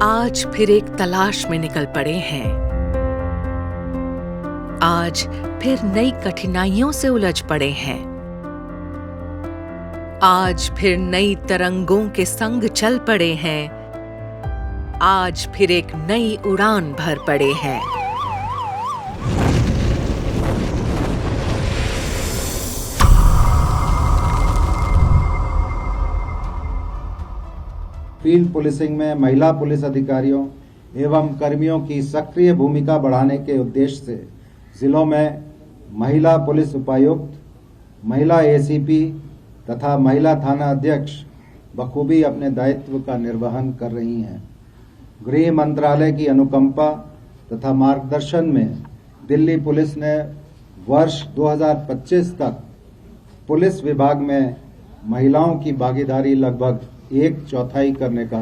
आज फिर एक तलाश में निकल पड़े हैं। आज फिर नई कठिनाइयों से उलझ पड़े हैं। आज फिर नई तरंगों के संग चल पड़े हैं। आज फिर एक नई उड़ान भर पड़े हैं। फील्ड पुलिसिंग में महिला पुलिस अधिकारियों एवं कर्मियों की सक्रिय भूमिका बढ़ाने के उद्देश्य से जिलों में महिला पुलिस उपायुक्त, महिला एसीपी तथा महिला थाना अध्यक्ष बखूबी अपने दायित्व का निर्वहन कर रही हैं। गृह मंत्रालय की अनुकंपा तथा मार्गदर्शन में दिल्ली पुलिस ने वर्ष 2025 तक पुलिस विभाग में महिलाओं की भागीदारी लगभग 1/4 करने का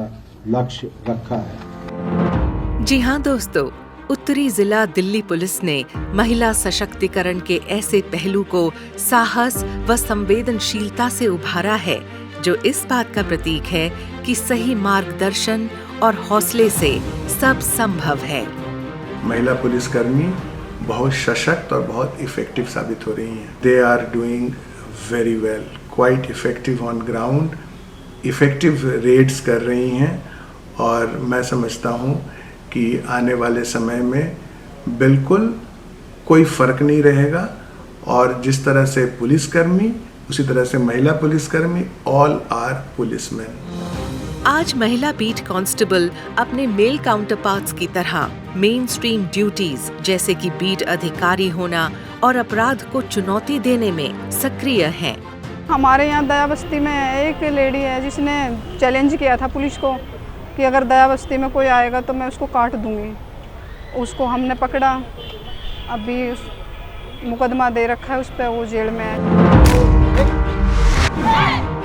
लक्ष्य रखा है। जी हाँ दोस्तों, उत्तरी जिला दिल्ली पुलिस ने महिला सशक्तिकरण के ऐसे पहलू को साहस व संवेदनशीलता से उभारा है जो इस बात का प्रतीक है कि सही मार्गदर्शन और हौसले से सब संभव है। महिला पुलिसकर्मी बहुत सशक्त और बहुत इफेक्टिव साबित हो रही हैं। They are doing very well, quite effective on ground, effective raids कर रही हैं और मैं समझता हूं कि आने वाले समय में बिल्कुल कोई फर्क नहीं रहेगा और जिस तरह से पुलिसकर्मी उसी तरह से महिला पुलिसकर्मी, ऑल आर पुलिसमैन। आज महिला बीट कांस्टेबल अपने मेल काउंटरपार्ट्स की तरह मेन स्ट्रीम ड्यूटीज जैसे कि बीट अधिकारी होना और अपराध को चुनौती देने में सक्रिय हैं। हमारे यहाँ दया बस्ती में एक लेडी है जिसने चैलेंज किया था पुलिस को कि अगर दया बस्ती में कोई आएगा तो मैं उसको काट दूंगी। उसको हमने पकड़ा, अभी मुकदमा दे रखा है उस पर, वो जेल में है।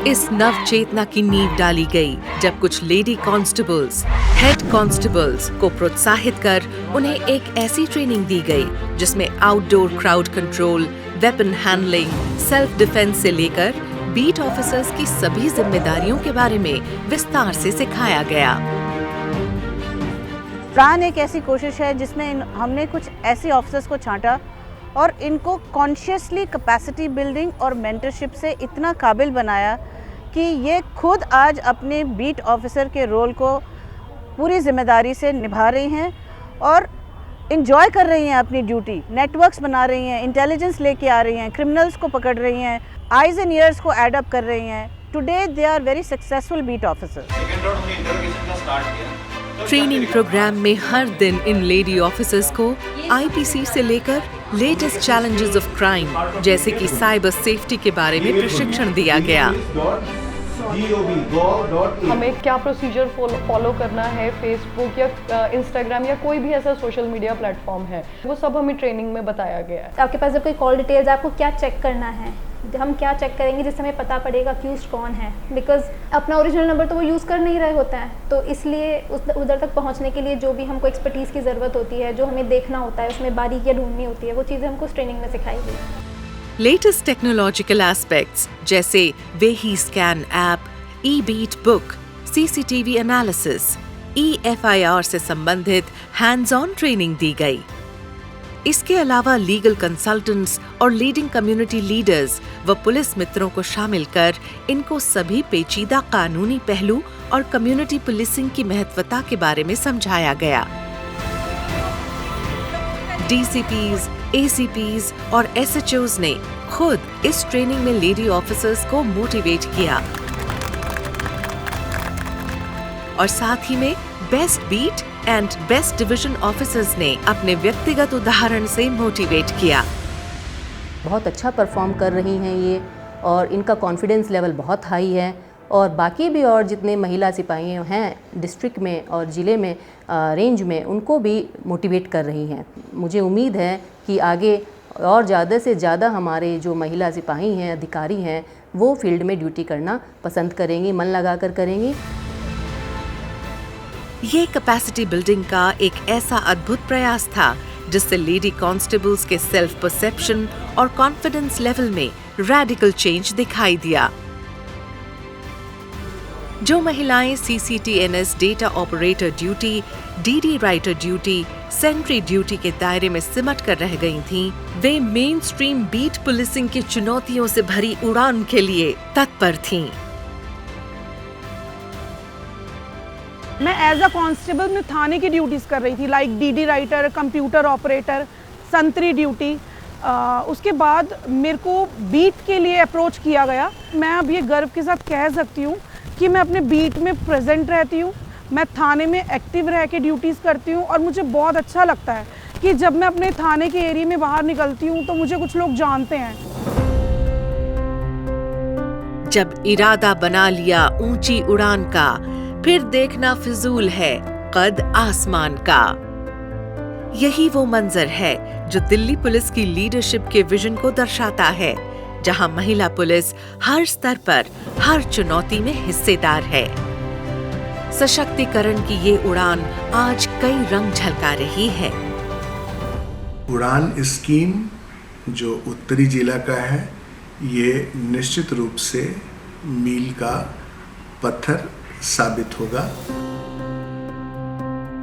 इस नव चेतना की नींव डाली गई जब कुछ लेडी कांस्टेबल्स, हेड कांस्टेबल्स को प्रोत्साहित कर उन्हें एक ऐसी ट्रेनिंग दी गई जिसमें outdoor crowd control, weapon handling, self defence से लेकर बीट ऑफिसर्स की सभी जिम्मेदारियों के बारे में विस्तार से सिखाया गया। प्राण एक ऐसी कोशिश है जिसमें हमने कुछ ऐसे ऑफिसर्स को छांटा और इनको कॉन्शियसली कैपेसिटी बिल्डिंग और मेंटरशिप से इतना काबिल बनाया कि ये खुद आज अपने बीट ऑफिसर के रोल को पूरी जिम्मेदारी से निभा रही हैं और इंजॉय कर रही हैं अपनी ड्यूटी। नेटवर्क्स बना रही हैं, इंटेलिजेंस लेके आ रही हैं, क्रिमिनल्स को पकड़ रही हैं, आइज एंड ईयर्स को एड अप कर रही हैं। Today they are very successful beat officers. Training program में हर दिन इन लेडी ऑफिसर्स को आईपीसी से लेकर लेटेस्ट चैलेंजेस ऑफ क्राइम जैसे कि साइबर सेफ्टी के बारे में प्रशिक्षण दिया गया। हमें क्या प्रोसीजर फॉलो करना है, फेसबुक या इंस्टाग्राम या कोई भी ऐसा सोशल मीडिया प्लेटफॉर्म है, वो सब हमें ट्रेनिंग में बताया गया है। आपके पास जब कोई कॉल डिटेल्स, आपको क्या चेक करना है, हम क्या चेक करेंगे जिससे हमें पता पड़ेगा अक्यूज्ड कौन है, बिकॉज अपना ओरिजिनल नंबर तो वो यूज़ कर नहीं रहे होता है। तो इसलिए उधर तक पहुंचने के लिए जो भी हमको एक्सपर्टीज़ की ज़रूरत होती है, जो हमें देखना होता है, उसमें बारीकियाँ ढूंढनी होती है, वो चीज़ें हमको ट्रेनिंग में सिखाई गई। लेटेस्ट टेक्नोलॉजिकल एस्पेक्ट्स जैसे वेही scan app, e-beat book, CCTV analysis, EFIR से संबंधित हैंड्स ऑन ट्रेनिंग दी गई। इसके अलावा लीगल कंसल्टेंट्स और लीडिंग कम्युनिटी लीडर्स व पुलिस मित्रों को शामिल कर इनको सभी पेचीदा कानूनी पहलू और कम्युनिटी पुलिसिंग की महत्वता के बारे में समझाया गया। DCPs, ACPs और SHOs ने खुद इस ट्रेनिंग में लेडी ऑफिसर्स को मोटिवेट किया और साथ ही में best beat and best division officers ने अपने व्यक्तिगत उदाहरण से मोटिवेट किया। बहुत अच्छा परफॉर्म कर रही हैं ये और इनका कॉन्फिडेंस लेवल बहुत हाई है और बाकी भी और जितने महिला सिपाही हैं डिस्ट्रिक्ट में और ज़िले में रेंज में, उनको भी मोटिवेट कर रही हैं। मुझे उम्मीद है कि आगे और ज़्यादा से ज़्यादा हमारे जो महिला सिपाही हैं, अधिकारी हैं, वो फील्ड में ड्यूटी करना पसंद करेंगी, मन लगाकर करेंगी। ये कैपेसिटी बिल्डिंग का एक ऐसा अद्भुत प्रयास था जिससे लेडी कांस्टेबल्स के सेल्फ परसेप्शन और कॉन्फिडेंस लेवल में रैडिकल चेंज दिखाई दिया। जो महिलाएं CCTNS data operator duty, DD writer duty, sentry duty के दायरे में सिमट कर रह गई थीं, वे मेन स्ट्रीम बीट पुलिसिंग की चुनौतियों से भरी उड़ान के लिए तत्पर थीं। मैं एज अ कांस्टेबल में थाने की ड्यूटीज़ कर रही थी, like DD writer, computer operator, संतरी ड्यूटी। उसके बाद मेरे को बीट के लिए अप्रोच किया गया। मैं अब ये गर्व के साथ कह सकती हूँ कि मैं अपने बीट में प्रेजेंट रहती हूँ, मैं थाने में एक्टिव रह के ड्यूटीज़ करती हूँ और मुझे बहुत अच्छा लगता है कि जब मैं अपने थाने के एरिया में बाहर निकलती हूँ तो मुझे कुछ लोग जानते हैं। जब इरादा बना लिया ऊंची उड़ान का, फिर देखना फिजूल है कद आसमान का। यही वो मंजर है जो दिल्ली पुलिस की लीडरशिप के विजन को दर्शाता है, जहां महिला पुलिस हर स्तर पर हर चुनौती में हिस्सेदार है। सशक्तिकरण की ये उड़ान आज कई रंग झलका रही है। उड़ान स्कीम जो उत्तरी जिला का है, ये निश्चित रूप से मील का पत्थर साबित होगा।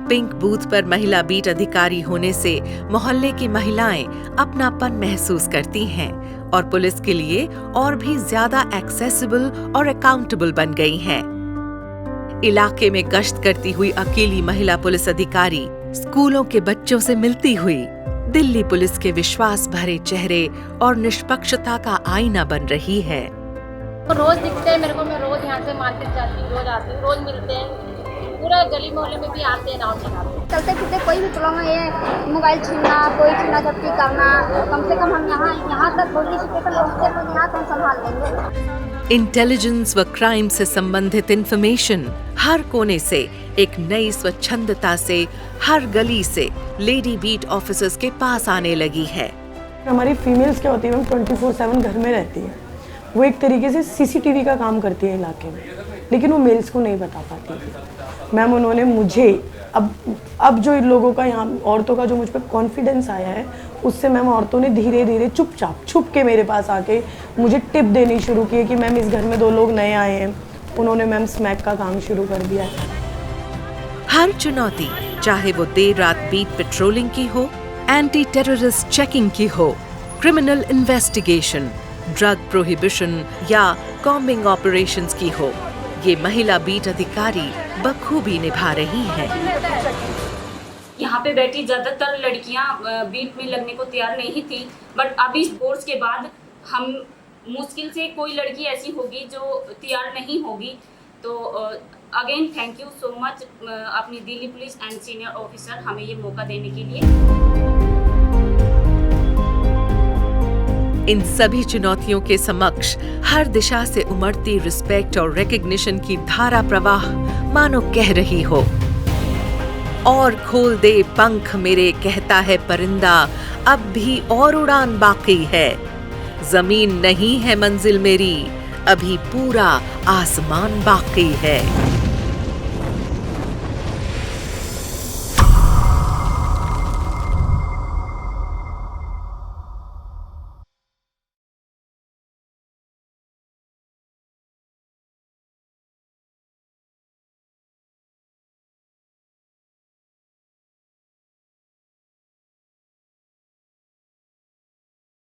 पिंक बूथ पर महिला बीट अधिकारी होने से मोहल्ले की महिलाएं अपनापन महसूस करती हैं और पुलिस के लिए और भी ज्यादा एक्सेसिबल और अकाउंटेबल बन गई हैं। इलाके में गश्त करती हुई अकेली महिला पुलिस अधिकारी स्कूलों के बच्चों से मिलती हुई दिल्ली पुलिस के विश्वास भरे चेहरे और निष्पक्षता का आईना बन रही है। रोज दिखते हैं मेरे को, मैं रोज यहाँ से मार्केट जाती हूँ, रोज आती हूँ, रोज मिलते हैं, पूरा गली मोहल्ले में भी आते हैं, राउंड लगाते हैं। चलते फिरते कोई भी प्रॉब्लम है, मोबाइल छीनना, कोई छीना झपटी करना, कम से कम हम यहाँ तक पुलिस स्टेशन पहुँचते तो यहाँ तो हम संभाल लेंगे। इंटेलिजेंस व क्राइम से संबंधित इंफॉर्मेशन हर कोने से एक नई स्वच्छंदता से हर गली से लेडी बीट ऑफिसर्स के पास आने लगी है। हमारी फीमेल्स क्या होती है, मैम 24/7 घर में रहती है। वो एक तरीके से CCTV का काम करती है इलाके में, लेकिन वो मेल्स को नहीं बता पाती थी। मैम उन्होंने मुझे अब जो इन लोगों का यहाँ औरतों का जो मुझ पर कॉन्फिडेंस आया है, उससे मैम औरतों ने धीरे धीरे चुपचाप छुप के मेरे पास आके मुझे टिप देनी शुरू की कि मैम इस घर में 2 लोग नए आए हैं। उन्होंने मैम स्मैक का काम शुरू कर दिया है। हर चुनौती, चाहे वो देर रात बीट पेट्रोलिंग की हो, एंटी टेररिस्ट चेकिंग की हो, क्रिमिनल इन्वेस्टिगेशन, ड्रग प्रोहिबिशन या कॉम्बिंग ऑपरेशंस की हो, ये महिला बीट अधिकारी बखूबी निभा रही हैं। यहाँ पे बैठी ज़्यादातर लड़कियाँ बीट में लगने को तैयार नहीं थी, बट अभी इस कोर्स के बाद हम मुश्किल से कोई लड़की ऐसी होगी जो तैयार नहीं होगी। तो again thank you so much अपनी Delhi police and senior officer हमें ये मौका देने के लिए। इन सभी चुनौतियों के समक्ष हर दिशा से उमड़ती रिस्पेक्ट और रिकग्निशन की धारा प्रवाह मानो कह रही हो, और खोल दे पंख मेरे कहता है परिंदा, अब भी और उड़ान बाकी है। जमीन नहीं है मंजिल मेरी, अभी पूरा आसमान बाकी है।